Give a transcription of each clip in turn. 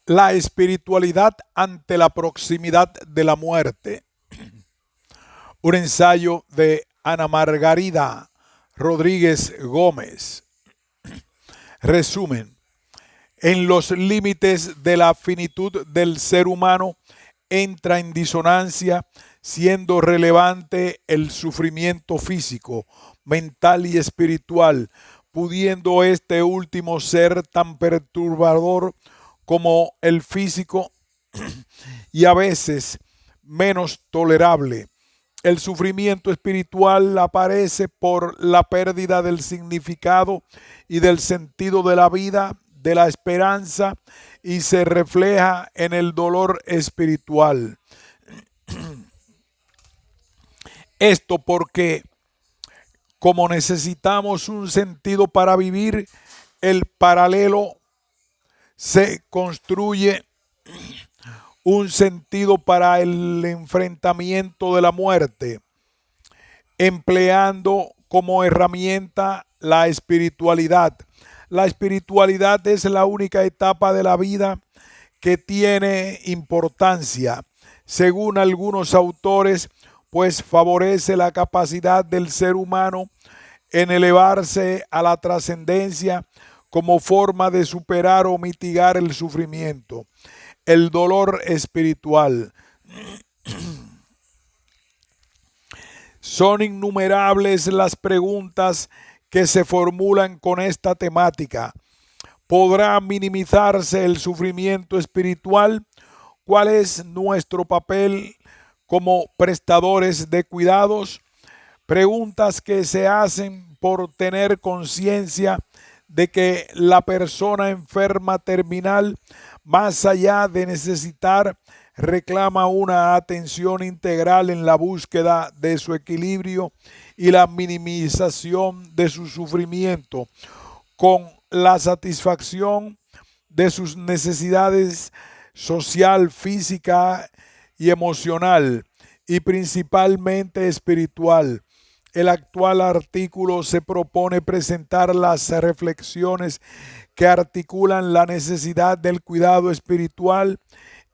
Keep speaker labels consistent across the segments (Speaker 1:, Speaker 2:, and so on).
Speaker 1: La espiritualidad ante la proximidad de la muerte. Un ensayo de Ana Margarida Rodríguez Gómez. Resumen. En los límites de la finitud del ser humano entra en disonancia, siendo relevante el sufrimiento físico, mental y espiritual, pudiendo este último ser tan perturbador como el físico y a veces menos tolerable. El sufrimiento espiritual aparece por la pérdida del significado y del sentido de la vida, de la esperanza, y se refleja en el dolor espiritual. Esto porque como necesitamos un sentido para vivir, el paralelo se construye un sentido para el enfrentamiento de la muerte, empleando como herramienta la espiritualidad. La espiritualidad es la única etapa de la vida que tiene importancia. Según algunos autores, pues favorece la capacidad del ser humano en elevarse a la trascendencia como forma de superar o mitigar el sufrimiento, el dolor espiritual. Son innumerables las preguntas que se formulan con esta temática. ¿Podrá minimizarse el sufrimiento espiritual? ¿Cuál es nuestro papel como prestadores de cuidados? Preguntas que se hacen por tener conciencia de que la persona enferma terminal, más allá de necesitar, reclama una atención integral en la búsqueda de su equilibrio y la minimización de su sufrimiento, con la satisfacción de sus necesidades social, física y emocional, y principalmente espiritual. El actual artículo se propone presentar las reflexiones que articulan la necesidad del cuidado espiritual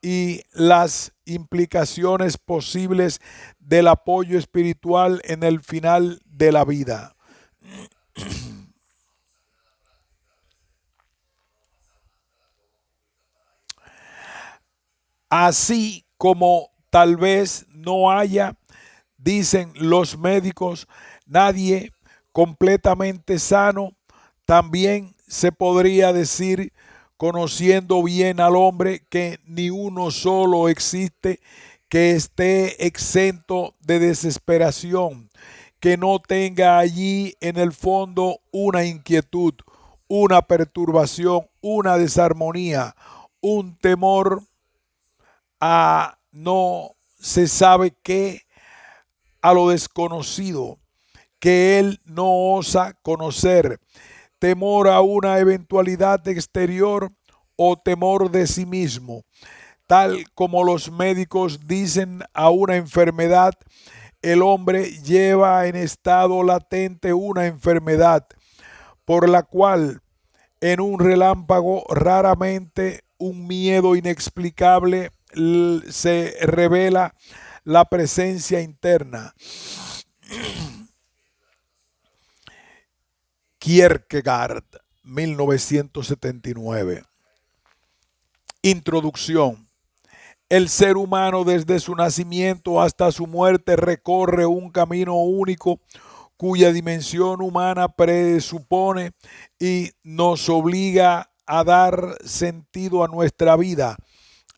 Speaker 1: y las implicaciones posibles del apoyo espiritual en el final de la vida. Así como tal vez no haya, dicen los médicos, nadie completamente sano, también se podría decir, conociendo bien al hombre, que ni uno solo existe que esté exento de desesperación, que no tenga allí en el fondo una inquietud, una perturbación, una desarmonía, un temor a no se sabe qué, a lo desconocido, que él no osa conocer, temor a una eventualidad exterior o temor de sí mismo, tal como los médicos dicen a una enfermedad. El hombre lleva en estado latente una enfermedad por la cual en un relámpago raramente un miedo inexplicable se revela la presencia interna. Kierkegaard, 1979. Introducción. El ser humano desde su nacimiento hasta su muerte recorre un camino único cuya dimensión humana presupone y nos obliga a dar sentido a nuestra vida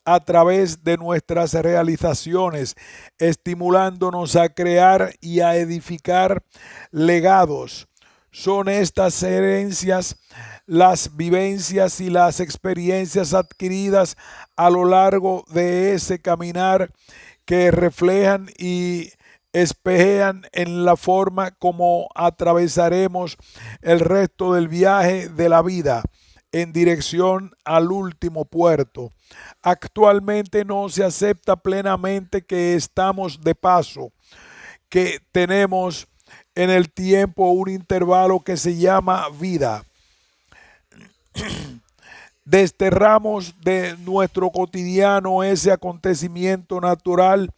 Speaker 1: a través de nuestras realizaciones, estimulándonos a crear y a edificar legados. Son estas herencias, las vivencias y las experiencias adquiridas a lo largo de ese caminar que reflejan y espejean en la forma como atravesaremos el resto del viaje de la vida en dirección al último puerto. Actualmente no se acepta plenamente que estamos de paso, que tenemos en el tiempo un intervalo que se llama vida. Desterramos de nuestro cotidiano ese acontecimiento natural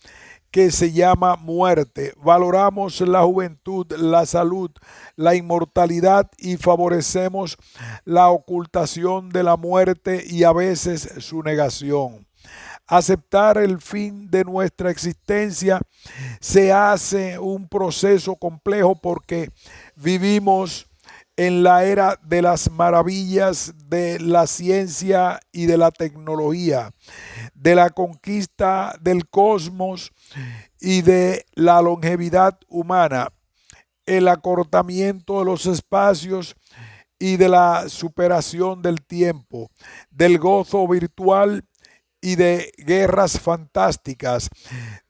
Speaker 1: que se llama muerte. Valoramos la juventud, la salud, la inmortalidad y favorecemos la ocultación de la muerte y a veces su negación. Aceptar el fin de nuestra existencia se hace un proceso complejo porque vivimos en la era de las maravillas de la ciencia y de la tecnología, de la conquista del cosmos y de la longevidad humana, el acortamiento de los espacios y de la superación del tiempo, del gozo virtual y de guerras fantásticas,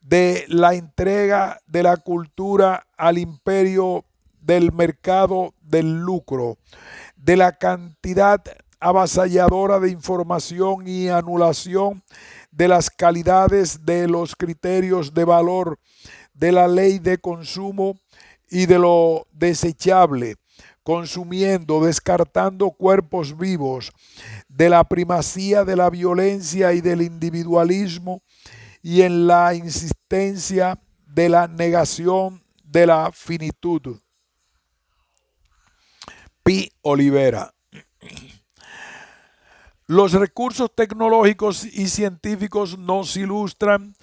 Speaker 1: de la entrega de la cultura al imperio del mercado del lucro, de la cantidad avasalladora de información y anulación de las calidades de los criterios de valor, de la ley de consumo y de lo desechable, consumiendo, descartando cuerpos vivos, de la primacía de la violencia y del individualismo y en la insistencia de la negación de la finitud. Pi Olivera. Los recursos tecnológicos y científicos nos ilustran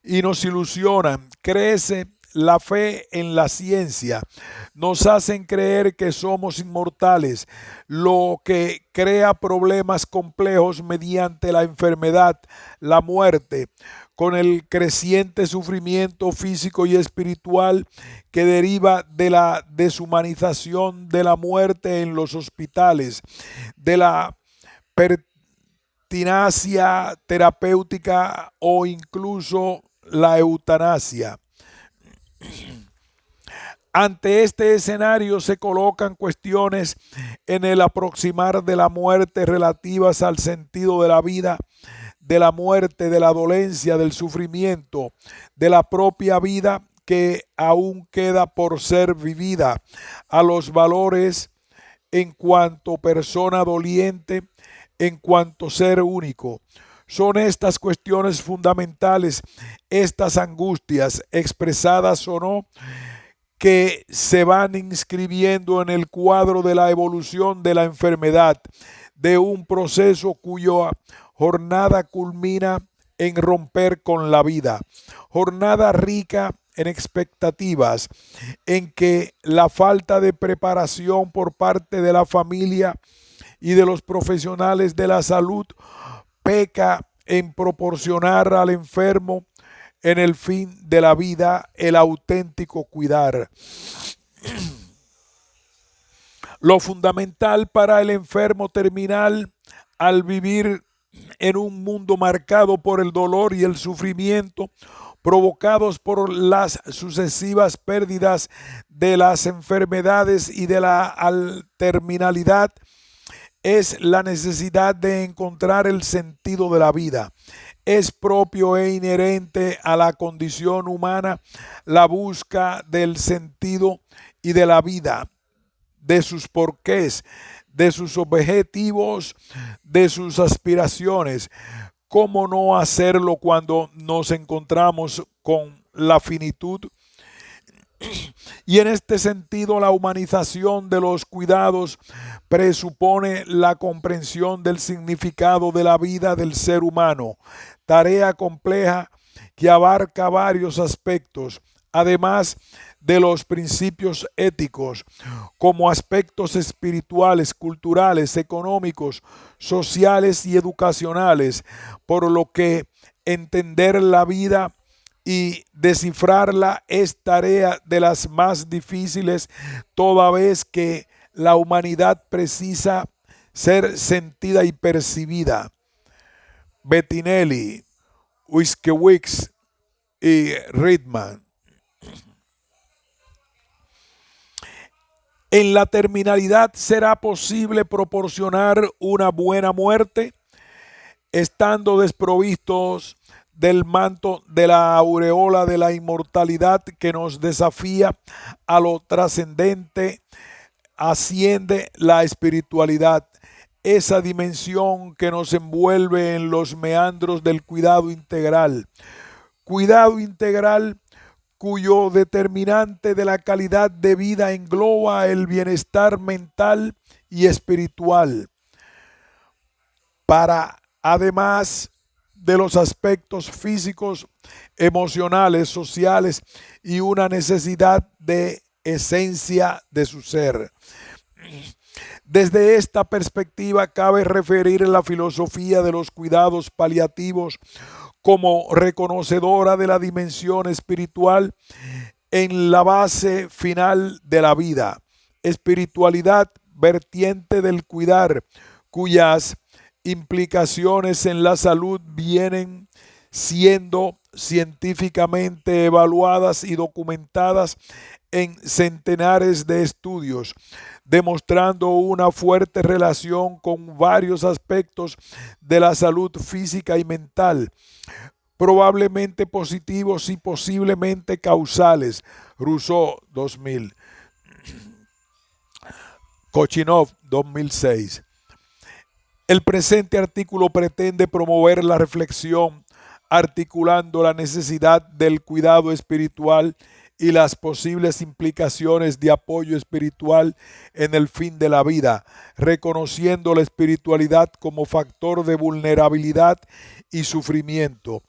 Speaker 1: y nos ilusionan. Crece la fe en la ciencia. Nos hacen creer que somos inmortales, lo que crea problemas complejos mediante la enfermedad, la muerte, con el creciente sufrimiento físico y espiritual que deriva de la deshumanización de la muerte en los hospitales, de la pertinacia terapéutica o incluso la eutanasia. Ante este escenario se colocan cuestiones en el aproximar de la muerte relativas al sentido de la vida, de la muerte, de la dolencia, del sufrimiento, de la propia vida que aún queda por ser vivida, a los valores en cuanto persona doliente, en cuanto ser único. Son estas cuestiones fundamentales, estas angustias, expresadas o no, que se van inscribiendo en el cuadro de la evolución de la enfermedad, de un proceso cuya jornada culmina en romper con la vida. Jornada rica en expectativas, en que la falta de preparación por parte de la familia y de los profesionales de la salud peca en proporcionar al enfermo en el fin de la vida el auténtico cuidar. Lo fundamental para el enfermo terminal al vivir en un mundo marcado por el dolor y el sufrimiento provocados por las sucesivas pérdidas de las enfermedades y de la terminalidad es la necesidad de encontrar el sentido de la vida. Es propio e inherente a la condición humana la búsqueda del sentido y de la vida, de sus porqués, de sus objetivos, de sus aspiraciones. ¿Cómo no hacerlo cuando nos encontramos con la finitud? Y en este sentido, la humanización de los cuidados presupone la comprensión del significado de la vida del ser humano, tarea compleja que abarca varios aspectos, además de los principios éticos, como aspectos espirituales, culturales, económicos, sociales y educacionales, por lo que entender la vida y descifrarla es tarea de las más difíciles, toda vez que la humanidad precisa ser sentida y percibida. Bettinelli, Wiskiewicz y Ridman. En la terminalidad será posible proporcionar una buena muerte, estando desprovistos del manto de la aureola de la inmortalidad que nos desafía a lo trascendente, asciende la espiritualidad. esa dimensión que nos envuelve en los meandros del cuidado integral. Cuidado integral cuyo determinante de la calidad de vida engloba el bienestar mental y espiritual, para además de los aspectos físicos, emocionales, sociales y una necesidad de esencia de su ser. Desde esta perspectiva cabe referir la filosofía de los cuidados paliativos como reconocedora de la dimensión espiritual en la base final de la vida. Espiritualidad vertiente del cuidar, cuyas implicaciones en la salud vienen siendo científicamente evaluadas y documentadas en centenares de estudios, demostrando una fuerte relación con varios aspectos de la salud física y mental, probablemente positivos y posiblemente causales. Rousseau, 2000. Kochinov, 2006. El presente artículo pretende promover la reflexión, articulando la necesidad del cuidado espiritual y las posibles implicaciones de apoyo espiritual en el fin de la vida, reconociendo la espiritualidad como factor de vulnerabilidad y sufrimiento.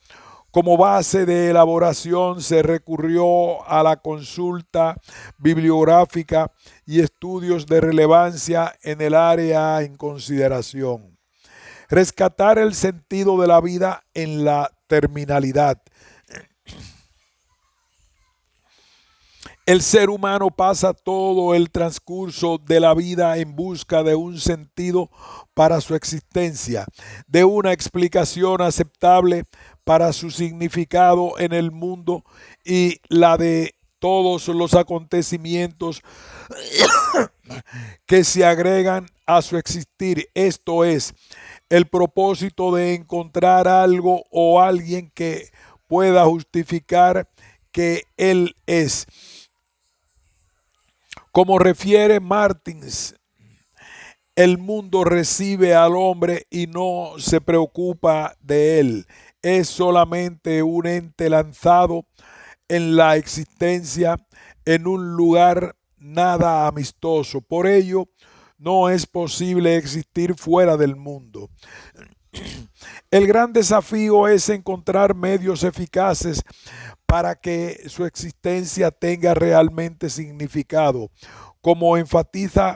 Speaker 1: Como base de elaboración se recurrió a la consulta bibliográfica y estudios de relevancia en el área en consideración. Rescatar el sentido de la vida en la terminalidad. El ser humano pasa todo el transcurso de la vida en busca de un sentido para su existencia, de una explicación aceptable para su significado en el mundo y la de todos los acontecimientos que se agregan a su existir. Esto es, el propósito de encontrar algo o alguien que pueda justificar que él es. Como refiere Martins, el mundo recibe al hombre y no se preocupa de él. Es solamente un ente lanzado en la existencia en un lugar nada amistoso. Por ello, no es posible existir fuera del mundo. El gran desafío es encontrar medios eficaces para que su existencia tenga realmente significado. Como enfatiza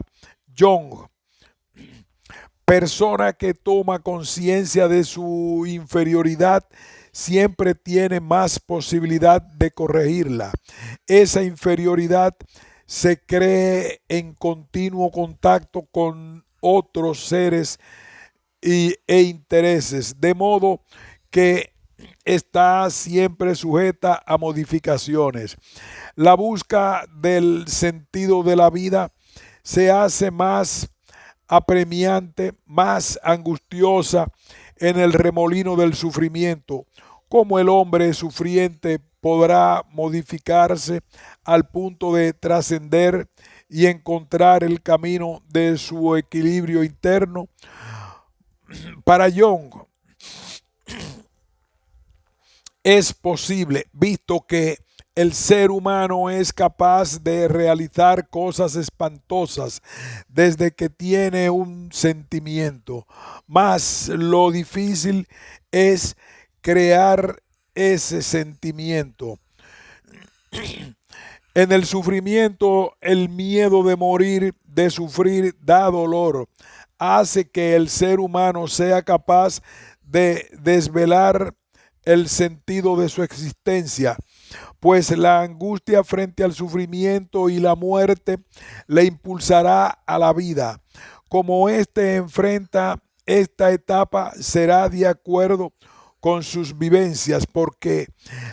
Speaker 1: Jung, persona que toma conciencia de su inferioridad siempre tiene más posibilidad de corregirla. Esa inferioridad se cree en continuo contacto con otros seres e intereses, de modo que está siempre sujeta a modificaciones. La búsqueda del sentido de la vida se hace más apremiante, más angustiosa en el remolino del sufrimiento. ¿Cómo el hombre sufriente podrá modificarse al punto de trascender y encontrar el camino de su equilibrio interno? Para Jung es posible, visto que el ser humano es capaz de realizar cosas espantosas desde que tiene un sentimiento. Mas lo difícil es crear ese sentimiento. En el sufrimiento, el miedo de morir, de sufrir, da dolor. Hace que el ser humano sea capaz de desvelar el sentido de su existencia, pues la angustia frente al sufrimiento y la muerte le impulsará a la vida. Como éste enfrenta esta etapa, será de acuerdo con sus vivencias, porque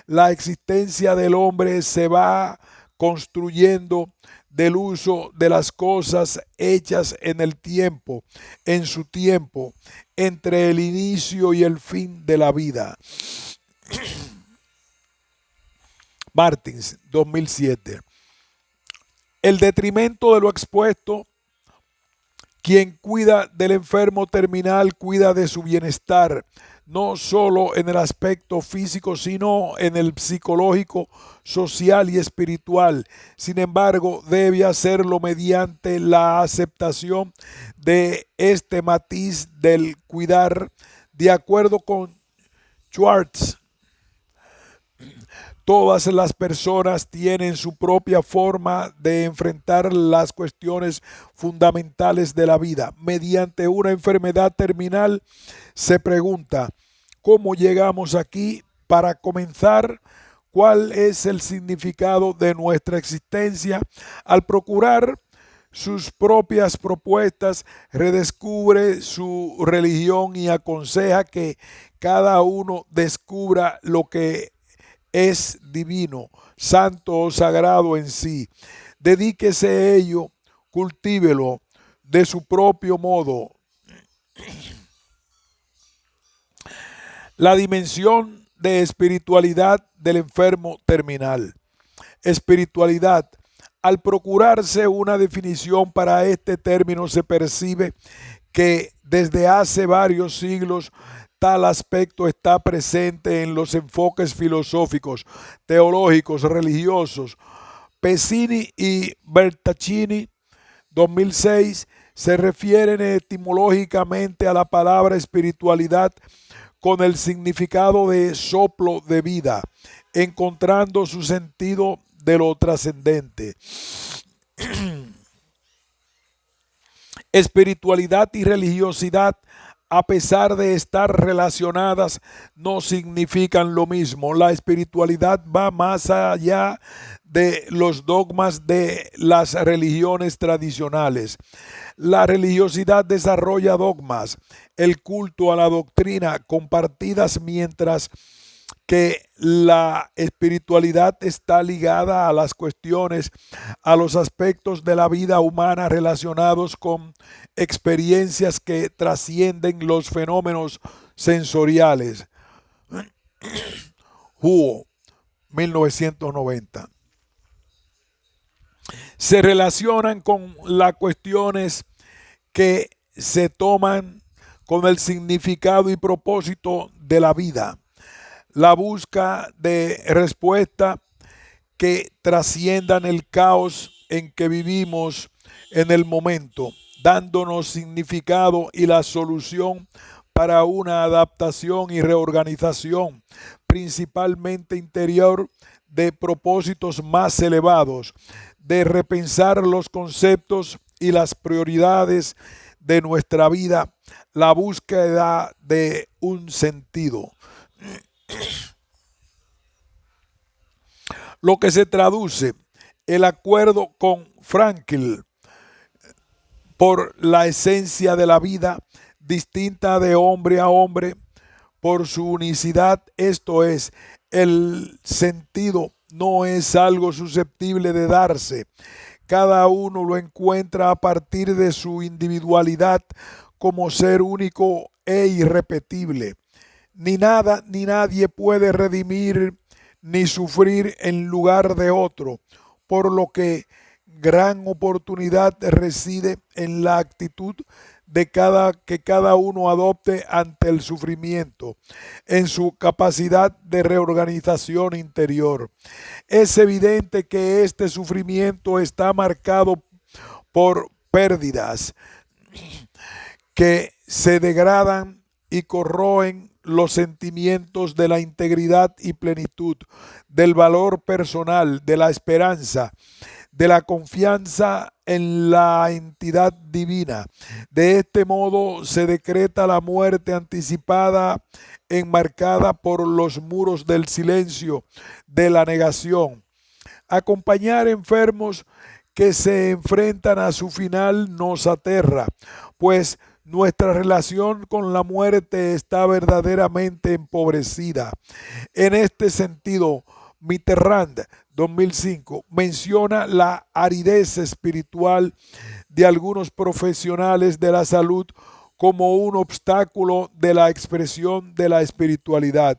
Speaker 1: la existencia del hombre se va construyendo del uso de las cosas hechas en el tiempo, en su tiempo, entre el inicio y el fin de la vida. Martins, 2007. El detrimento de lo expuesto Quien cuida del enfermo terminal cuida de su bienestar, no solo en el aspecto físico, sino en el psicológico, social y espiritual. Sin embargo, debe hacerlo mediante la aceptación de este matiz del cuidar. De acuerdo con Schwartz, todas las personas tienen su propia forma de enfrentar las cuestiones fundamentales de la vida. Mediante una enfermedad terminal se pregunta, ¿cómo llegamos aquí? Para comenzar, ¿cuál es el significado de nuestra existencia? Al procurar sus propias propuestas, redescubre su religión y aconseja que cada uno descubra lo que es divino, santo o sagrado en sí. Dedíquese a ello, cultívelo de su propio modo. La dimensión de espiritualidad del enfermo terminal. Espiritualidad. Al procurarse una definición para este término se percibe que desde hace varios siglos tal aspecto está presente en los enfoques filosóficos, teológicos, religiosos. Pesini y Bertaccini, 2006, se refieren etimológicamente a la palabra espiritualidad con el significado de soplo de vida, encontrando su sentido de lo trascendente. Espiritualidad y religiosidad, a pesar de estar relacionadas, no significan lo mismo. La espiritualidad va más allá de los dogmas de las religiones tradicionales. La religiosidad desarrolla dogmas, el culto a la doctrina compartidas, mientras que la espiritualidad está ligada a las cuestiones, a los aspectos de la vida humana relacionados con experiencias que trascienden los fenómenos sensoriales. Huo, 1990. Se relacionan con las cuestiones que se toman con el significado y propósito de la vida. La búsqueda de respuestas que trasciendan el caos en que vivimos en el momento, dándonos significado y la solución para una adaptación y reorganización, principalmente interior, de propósitos más elevados, de repensar los conceptos y las prioridades de nuestra vida, la búsqueda de un sentido. Lo que se traduce el acuerdo con Frankl por la esencia de la vida, distinta de hombre a hombre, por su unicidad, esto es, el sentido no es algo susceptible de darse. Cada uno lo encuentra a partir de su individualidad como ser único e irrepetible. Ni nada ni nadie puede redimir ni sufrir en lugar de otro, por lo que gran oportunidad reside en la actitud de que cada uno adopte ante el sufrimiento, en su capacidad de reorganización interior. Es evidente que este sufrimiento está marcado por pérdidas que se degradan y corroen los sentimientos de la integridad y plenitud, del valor personal, de la esperanza, de la confianza en la entidad divina. De este modo se decreta la muerte anticipada, enmarcada por los muros del silencio, de la negación. Acompañar enfermos que se enfrentan a su final nos aterra, pues nuestra relación con la muerte está verdaderamente empobrecida. En este sentido, Mitterrand, 2005, menciona la aridez espiritual de algunos profesionales de la salud como un obstáculo de la expresión de la espiritualidad,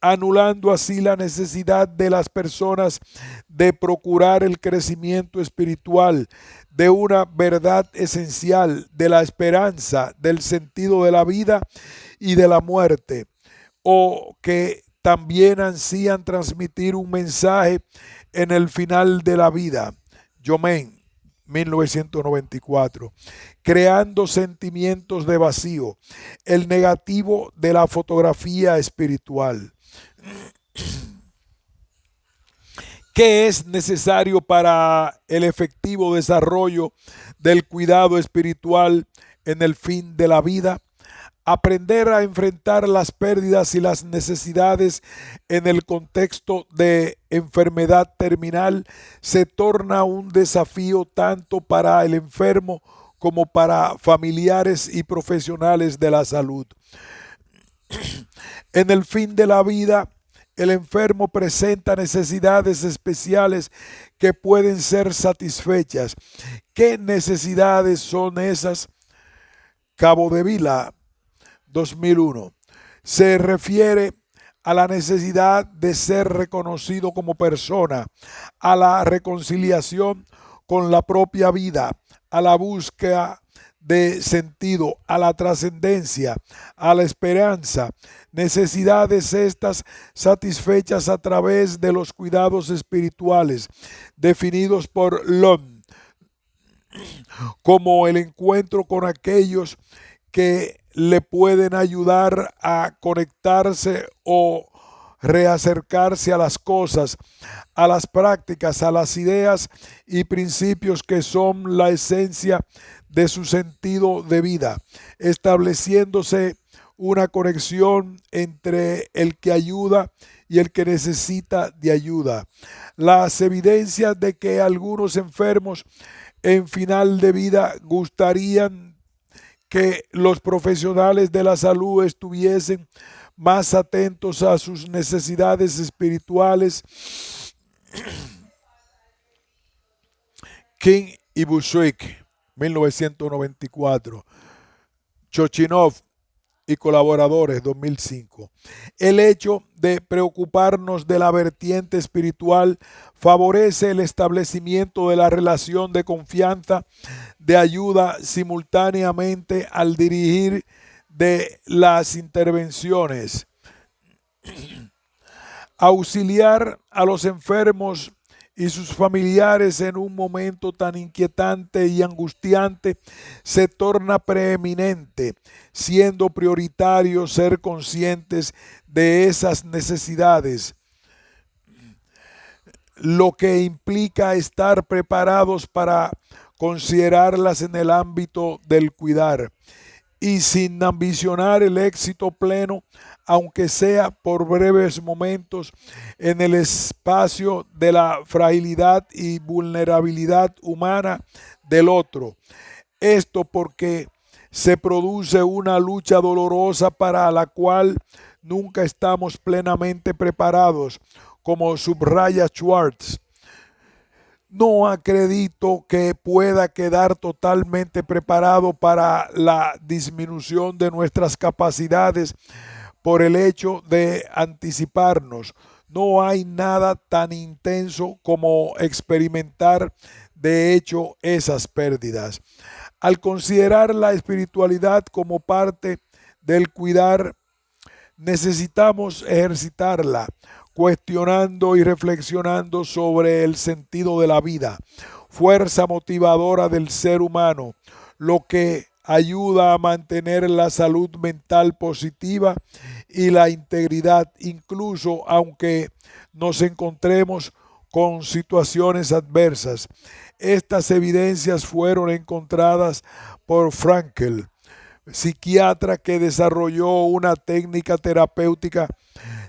Speaker 1: anulando así la necesidad de las personas de procurar el crecimiento espiritual, de una verdad esencial, de la esperanza, del sentido de la vida y de la muerte, o que también ansían transmitir un mensaje en el final de la vida. Yomen, 1994, creando sentimientos de vacío, el negativo de la fotografía espiritual. ¿Qué es necesario para el efectivo desarrollo del cuidado espiritual en el fin de la vida? Aprender a enfrentar las pérdidas y las necesidades en el contexto de enfermedad terminal se torna un desafío tanto para el enfermo como para familiares y profesionales de la salud. En el fin de la vida, el enfermo presenta necesidades especiales que pueden ser satisfechas. ¿Qué necesidades son esas? Cabo de Vila, 2001. Se refiere a la necesidad de ser reconocido como persona, a la reconciliación con la propia vida, a la búsqueda de sentido, a la trascendencia, a la esperanza, necesidades estas satisfechas a través de los cuidados espirituales, definidos por Lund como el encuentro con aquellos que le pueden ayudar a conectarse o reacercarse a las cosas, a las prácticas, a las ideas y principios que son la esencia de su sentido de vida, estableciéndose una conexión entre el que ayuda y el que necesita de ayuda. Las evidencias de que algunos enfermos en final de vida gustarían que los profesionales de la salud estuviesen más atentos a sus necesidades espirituales. King y Bushwick, 1994. Chochinov y colaboradores, 2005. El hecho de preocuparnos de la vertiente espiritual favorece el establecimiento de la relación de confianza, de ayuda simultáneamente al dirigir de las intervenciones. Auxiliar a los enfermos y sus familiares en un momento tan inquietante y angustiante se torna preeminente, siendo prioritario ser conscientes de esas necesidades, lo que implica estar preparados para considerarlas en el ámbito del cuidar y sin ambicionar el éxito pleno, aunque sea por breves momentos, en el espacio de la fragilidad y vulnerabilidad humana del otro. Esto porque se produce una lucha dolorosa para la cual nunca estamos plenamente preparados, como subraya Schwartz. No acredito que pueda quedar totalmente preparado para la disminución de nuestras capacidades por el hecho de anticiparnos. No hay nada tan intenso como experimentar de hecho esas pérdidas. Al considerar la espiritualidad como parte del cuidar, necesitamos ejercitarla, cuestionando y reflexionando sobre el sentido de la vida, fuerza motivadora del ser humano, lo que ayuda a mantener la salud mental positiva y la integridad, incluso aunque nos encontremos con situaciones adversas. Estas evidencias fueron encontradas por Frankl, psiquiatra que desarrolló una técnica terapéutica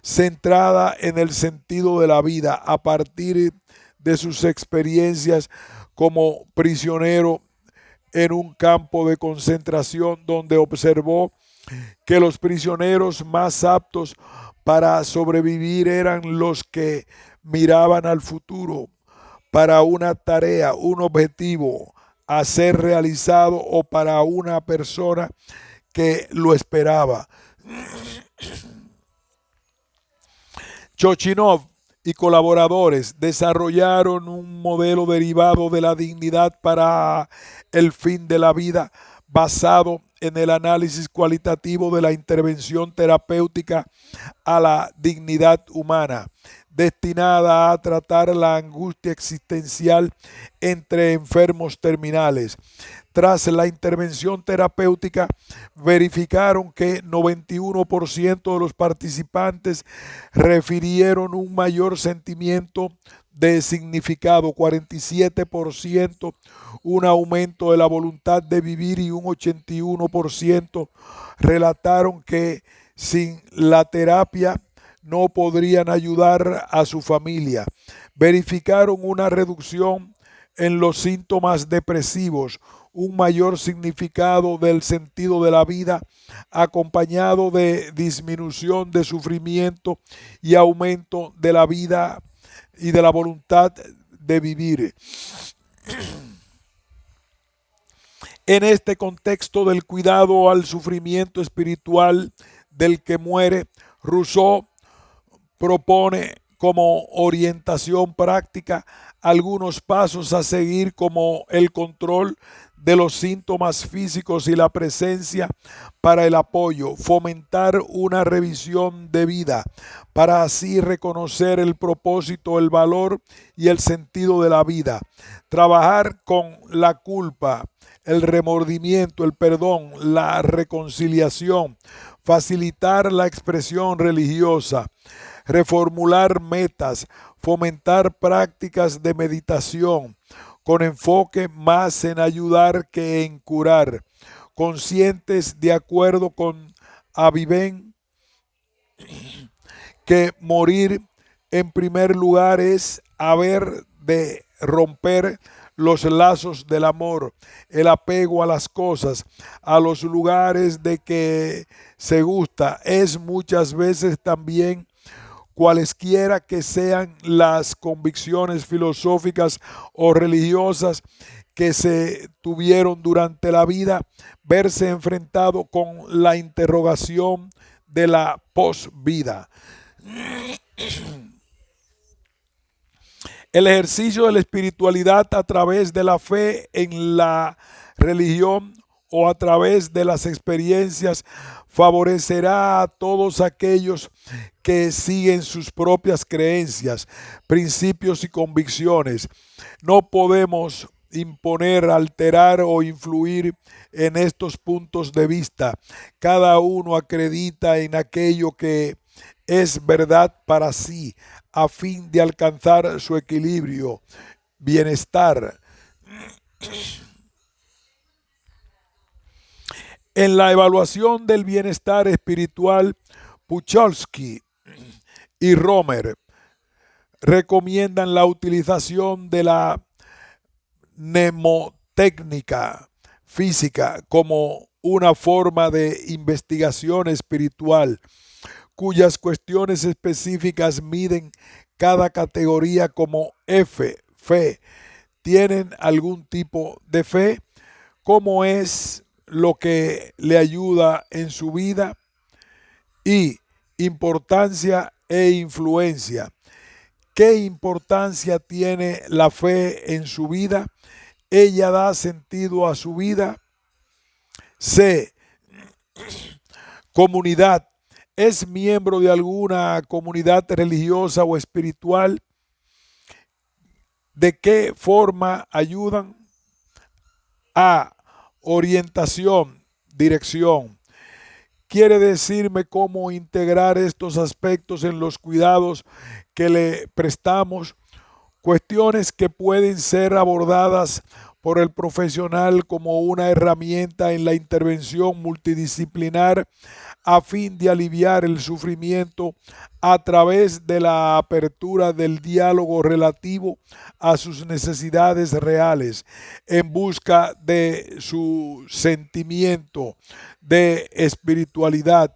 Speaker 1: centrada en el sentido de la vida a partir de sus experiencias como prisionero en un campo de concentración donde observó que los prisioneros más aptos para sobrevivir eran los que miraban al futuro para una tarea, un objetivo a ser realizado o para una persona que lo esperaba. Chochinov y colaboradores desarrollaron un modelo derivado de la dignidad para el fin de la vida, basado en el análisis cualitativo de la intervención terapéutica a la dignidad humana, destinada a tratar la angustia existencial entre enfermos terminales. Tras la intervención terapéutica, verificaron que 91% de los participantes refirieron un mayor sentimiento de significado, 47% un aumento de la voluntad de vivir y un 81% relataron que sin la terapia no podrían ayudar a su familia. Verificaron una reducción en los síntomas depresivos, un mayor significado del sentido de la vida, acompañado de disminución de sufrimiento y aumento de la vida y de la voluntad de vivir. En este contexto del cuidado al sufrimiento espiritual del que muere, Rousseau propone como orientación práctica algunos pasos a seguir, como el control de los síntomas físicos y la presencia para el apoyo, fomentar una revisión de vida para así reconocer el propósito, el valor y el sentido de la vida, trabajar con la culpa, el remordimiento, el perdón, la reconciliación, facilitar la expresión religiosa, reformular metas, fomentar prácticas de meditación con enfoque más en ayudar que en curar, conscientes de acuerdo con Aviven que morir en primer lugar es haber de romper los lazos del amor, el apego a las cosas, a los lugares de que se gusta, es muchas veces también, cualesquiera que sean las convicciones filosóficas o religiosas que se tuvieron durante la vida, verse enfrentado con la interrogación de la posvida. El ejercicio de la espiritualidad a través de la fe en la religión o a través de las experiencias favorecerá a todos aquellos que siguen sus propias creencias, principios y convicciones. No podemos imponer, alterar o influir en estos puntos de vista. Cada uno acredita en aquello que es verdad para sí, a fin de alcanzar su equilibrio, bienestar. En la evaluación del bienestar espiritual, Pucholsky y Romer recomiendan la utilización de la mnemotécnica física como una forma de investigación espiritual, cuyas cuestiones específicas miden cada categoría como F, fe. ¿Tienen algún tipo de fe? ¿Cómo es lo que le ayuda en su vida? Y importancia e influencia. ¿Qué importancia tiene la fe en su vida? ¿Ella da sentido a su vida? C. Comunidad. ¿Es miembro de alguna comunidad religiosa o espiritual? ¿De qué forma ayudan? A. Orientación, dirección. ¿Quiere decirme cómo integrar estos aspectos en los cuidados que le prestamos? Cuestiones que pueden ser abordadas por el profesional como una herramienta en la intervención multidisciplinar a fin de aliviar el sufrimiento a través de la apertura del diálogo relativo a sus necesidades reales, en busca de su sentimiento de espiritualidad.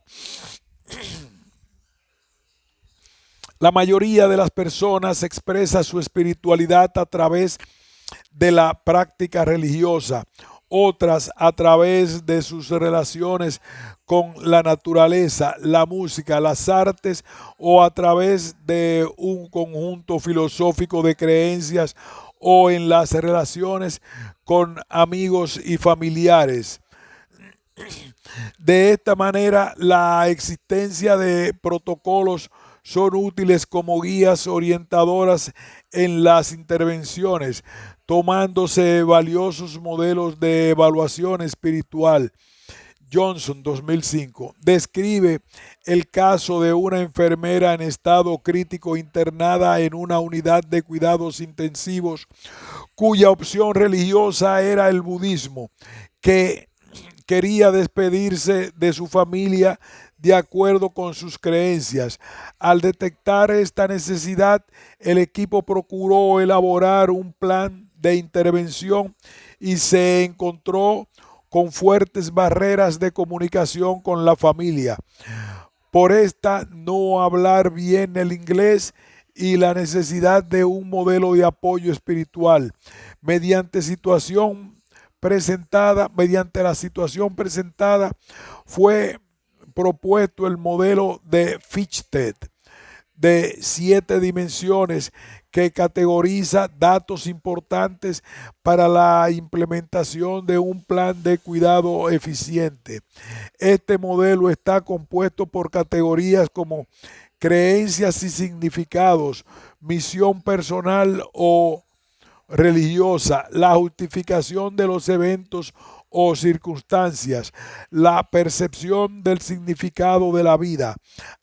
Speaker 1: La mayoría de las personas expresa su espiritualidad a través de la práctica religiosa otras a través de sus relaciones con la naturaleza, la música, las artes o a través de un conjunto filosófico de creencias o en las relaciones con amigos y familiares. De esta manera, la existencia de protocolos son útiles como guías orientadoras en las intervenciones, tomándose valiosos modelos de evaluación espiritual. Johnson, 2005, describe el caso de una enfermera en estado crítico internada en una unidad de cuidados intensivos cuya opción religiosa era el budismo, que quería despedirse de su familia de acuerdo con sus creencias. Al detectar esta necesidad, el equipo procuró elaborar un plan de intervención y se encontró con fuertes barreras de comunicación con la familia. Por esta, no hablar bien el inglés y la necesidad de un modelo de apoyo espiritual. Mediante la situación presentada, fue propuesto el modelo de Fichte de 7 dimensiones que categoriza datos importantes para la implementación de un plan de cuidado eficiente. Este modelo está compuesto por categorías como creencias y significados, misión personal o religiosa, la justificación de los eventos o circunstancias, la percepción del significado de la vida,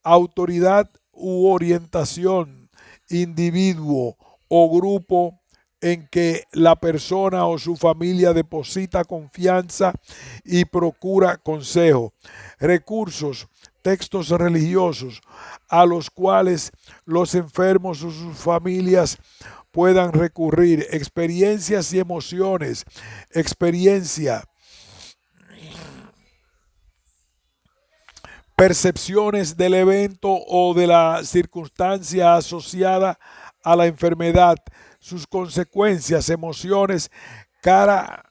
Speaker 1: autoridad u orientación, individuo o grupo en que la persona o su familia deposita confianza y procura consejo, recursos, textos religiosos a los cuales los enfermos o sus familias puedan recurrir, experiencias y emociones, percepciones del evento o de la circunstancia asociada a la enfermedad, sus consecuencias, emociones, cara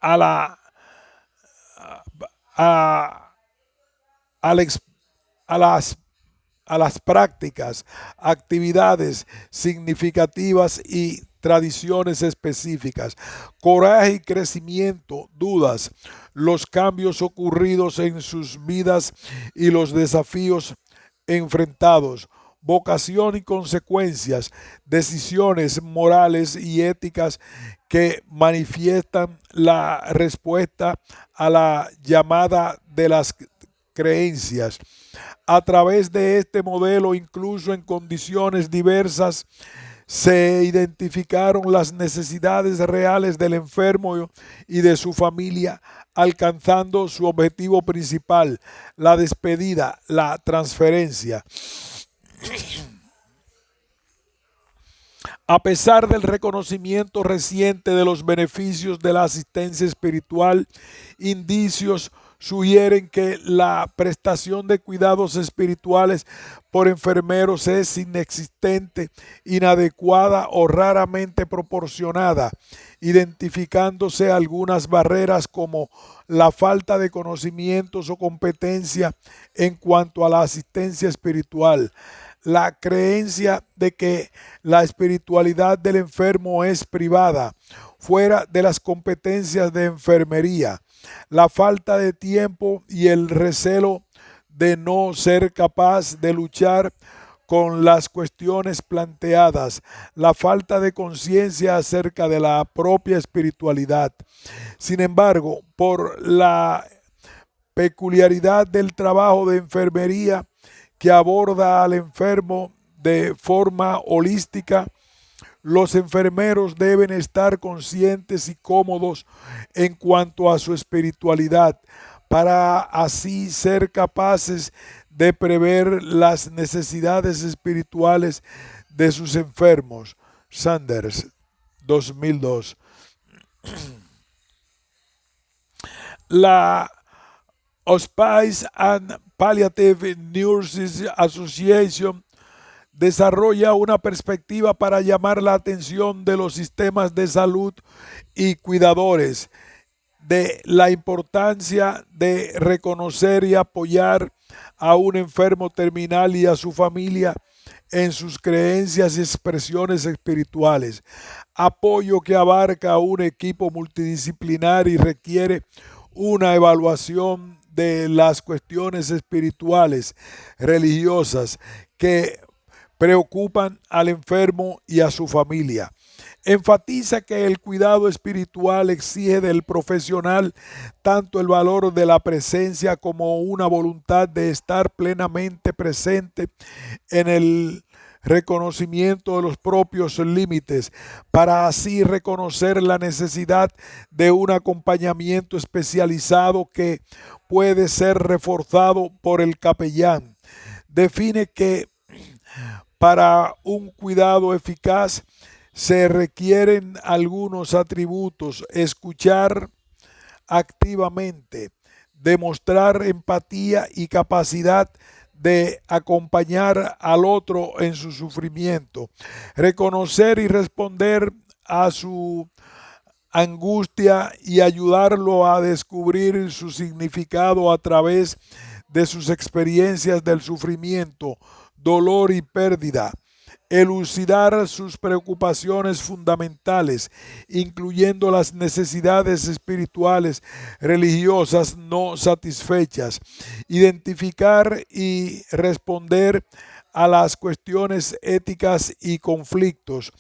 Speaker 1: a la a, a, la, a las a las prácticas, actividades significativas y tradiciones específicas, coraje y crecimiento, dudas, los cambios ocurridos en sus vidas y los desafíos enfrentados, vocación y consecuencias, decisiones morales y éticas que manifiestan la respuesta a la llamada de las creencias. A través de este modelo, incluso en condiciones diversas, se identificaron las necesidades reales del enfermo y de su familia, alcanzando su objetivo principal, la despedida, la transferencia. A pesar del reconocimiento reciente de los beneficios de la asistencia espiritual, indicios sugieren que la prestación de cuidados espirituales por enfermeros es inexistente, inadecuada o raramente proporcionada, identificándose algunas barreras como la falta de conocimientos o competencia en cuanto a la asistencia espiritual, la creencia de que la espiritualidad del enfermo es privada, fuera de las competencias de enfermería, la falta de tiempo y el recelo de no ser capaz de luchar con las cuestiones planteadas, la falta de conciencia acerca de la propia espiritualidad. Sin embargo, por la peculiaridad del trabajo de enfermería que aborda al enfermo de forma holística, los enfermeros deben estar conscientes y cómodos en cuanto a su espiritualidad, para así ser capaces de prever las necesidades espirituales de sus enfermos. Sanders, 2002. La Hospice and Palliative Nurses Association desarrolla una perspectiva para llamar la atención de los sistemas de salud y cuidadores de la importancia de reconocer y apoyar a un enfermo terminal y a su familia en sus creencias y expresiones espirituales. Apoyo que abarca a un equipo multidisciplinar y requiere una evaluación de las cuestiones espirituales, religiosas, que preocupan al enfermo y a su familia. Enfatiza que el cuidado espiritual exige del profesional tanto el valor de la presencia como una voluntad de estar plenamente presente en el reconocimiento de los propios límites, para así reconocer la necesidad de un acompañamiento especializado que puede ser reforzado por el capellán. Define que para un cuidado eficaz se requieren algunos atributos: escuchar activamente, demostrar empatía y capacidad de acompañar al otro en su sufrimiento, reconocer y responder a su angustia y ayudarlo a descubrir su significado a través de sus experiencias del sufrimiento, dolor y pérdida. Elucidar sus preocupaciones fundamentales, incluyendo las necesidades espirituales, religiosas no satisfechas. Identificar y responder a las cuestiones éticas y conflictos.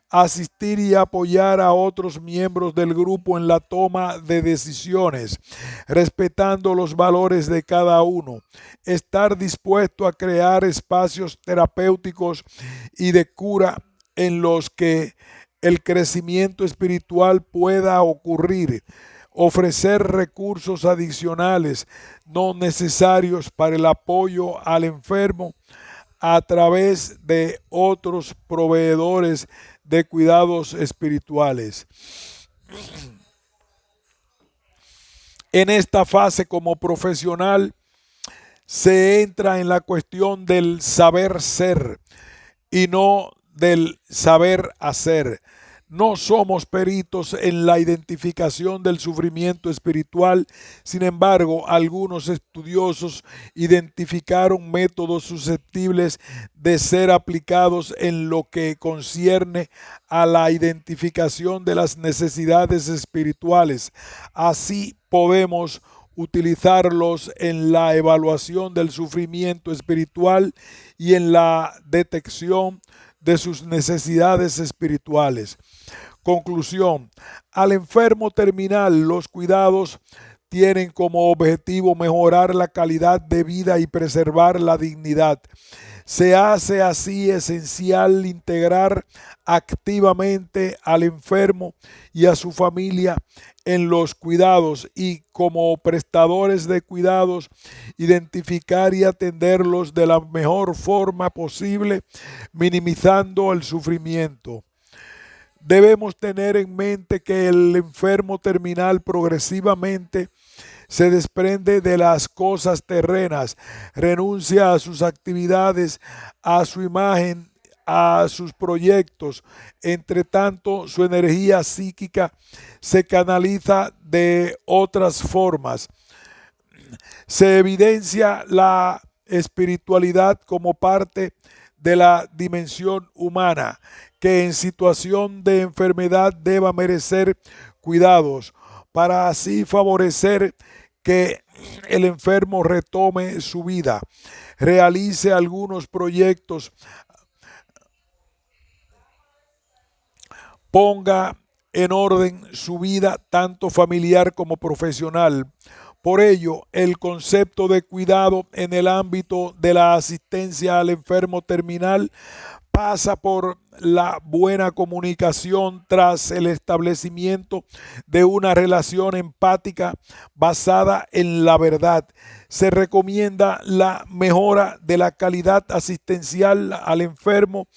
Speaker 1: Asistir y apoyar a otros miembros del grupo en la toma de decisiones, respetando los valores de cada uno. Estar dispuesto a crear espacios terapéuticos y de cura en los que el crecimiento espiritual pueda ocurrir. Ofrecer recursos adicionales no necesarios para el apoyo al enfermo a través de otros proveedores de cuidados espirituales. En esta fase, como profesional, se entra en la cuestión del saber ser y no del saber hacer. No somos peritos en la identificación del sufrimiento espiritual. Sin embargo, algunos estudiosos identificaron métodos susceptibles de ser aplicados en lo que concierne a la identificación de las necesidades espirituales. Así podemos utilizarlos en la evaluación del sufrimiento espiritual y en la detección de sus necesidades espirituales. Conclusión: al enfermo terminal, los cuidados tienen como objetivo mejorar la calidad de vida y preservar la dignidad. Se hace así esencial integrar activamente al enfermo y a su familia en los cuidados y, como prestadores de cuidados, identificar y atenderlos de la mejor forma posible, minimizando el sufrimiento. Debemos tener en mente que el enfermo terminal progresivamente se desprende de las cosas terrenas, renuncia a sus actividades, a su imagen, a sus proyectos. Entre tanto, su energía psíquica se canaliza de otras formas. Se evidencia la espiritualidad como parte de la dimensión humana, que en situación de enfermedad deba merecer cuidados, para así favorecer que el enfermo retome su vida, realice algunos proyectos, ponga en orden su vida tanto familiar como profesional. Por ello, el concepto de cuidado en el ámbito de la asistencia al enfermo terminal pasa por la buena comunicación tras el establecimiento de una relación empática basada en la verdad. Se recomienda la mejora de la calidad asistencial al enfermo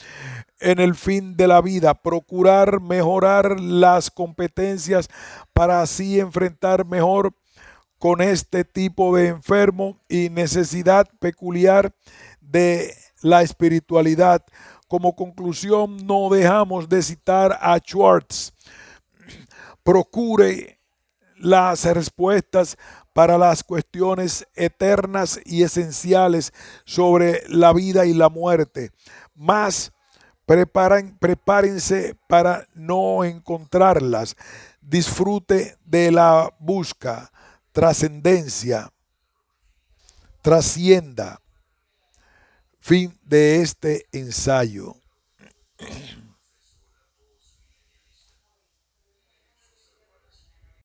Speaker 1: en el fin de la vida, procurar mejorar las competencias para así enfrentar mejor con este tipo de enfermo y necesidad peculiar de la espiritualidad. Como conclusión, no dejamos de citar a Schwartz: procure las respuestas para las cuestiones eternas y esenciales sobre la vida y la muerte. Más prepárense para no encontrarlas. Disfrute de la busca, trascendencia, trascienda. Fin de este ensayo.